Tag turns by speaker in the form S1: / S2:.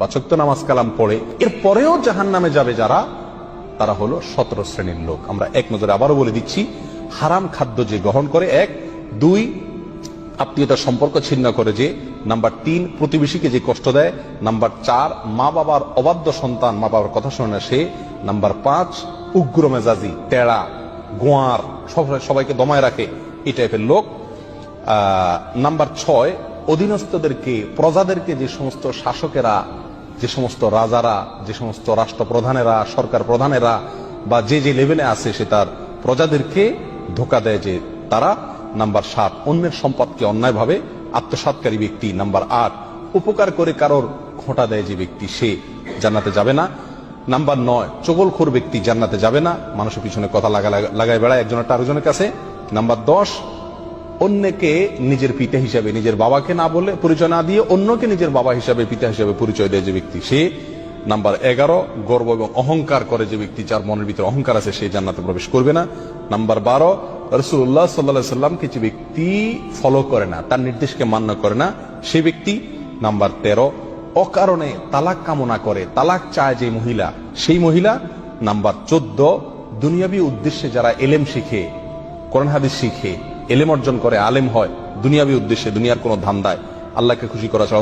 S1: 5 ওয়াক্ত নামাজ কালাম পড়ে এরপরেও জাহান্নামে যাবে যারা, তারা হলো 17 শ্রেণীর লোক। আমরা এক নজরে আবারও বলে দিচ্ছি, হারাম খাদ্য যে গ্রহণ করে, 1, 2 আত্মীয়তার সম্পর্ক ছিন্ন করে যে, নাম্বার 3 প্রতিবেশীকে যে কষ্ট দেয়, নাম্বার 4 মা বাবার অবাধ্য সন্তান, মা বাবার কথা শোনে না সে, নাম্বার 5 উগ্র মেজাজি, টেড়া, গোয়ার, সবাইকে দমায় রাখে, এই টাইপের লোক। নাম্বার 6 অধীনস্থদেরকে, প্রজাদেরকে, যে সমস্ত শাসকেরা, যে সমস্ত রাজারা, যে সমস্ত রাষ্ট্রপ্রধানেরা, সরকার প্রধানেরা বা যে যে লেভেলে আছে সে তার প্রজাদেরকে ধোঁকা দেয় যে তারা। নাম্বার 7 অন্যের সম্পদকে অন্যায়ভাবে আত্মসাৎকারী ব্যক্তি। নাম্বার 8 উপকার করে কারোর খোঁটা দেয় যে ব্যক্তি, সে জান্নাতে যাবে না। নাম্বার 9 চগলখোর ব্যক্তি জান্নাতে যাবে না, মানুষের পিছনে কথা লাগায় বেড়ায় একজনের আরেকজনের কাছে। নাম্বার 10 অন্যকে নিজের পিতা হিসাবে, নিজের বাবাকে না বলে, পরিচয় না দিয়ে অন্যকে নিজের বাবা হিসাবে, পিতা হিসাবে পরিচয় দেয় যে ব্যক্তি, সে। নাম্বার 11 গর্ব এবং অহংকার করে যে ব্যক্তি, যার মনের ভিতরে অহংকার আছে, সে জান্নাতে প্রবেশ করবে না। নাম্বার 12 রাসূলুল্লাহ সাল্লাল্লাহু আলাইহি সাল্লামকে যে ব্যক্তি ফলো করে না, তার নির্দেশকে মান্য করে না, সে ব্যক্তি। নাম্বার 13 অকারণে তালাক কামনা করে, তালাক চায় যে মহিলা, সেই মহিলা। নাম্বার 14 দুনিয়াবী উদ্দেশ্যে যারা এলেম শিখে, কোরআন হাদিস শিখে, এলেম অর্জন করে, আলেম হয় দুনিয়াবী উদ্দেশ্যে, দুনিয়ার কোনো ধান্দায়, আল্লাহকে খুশি করা ছাড়া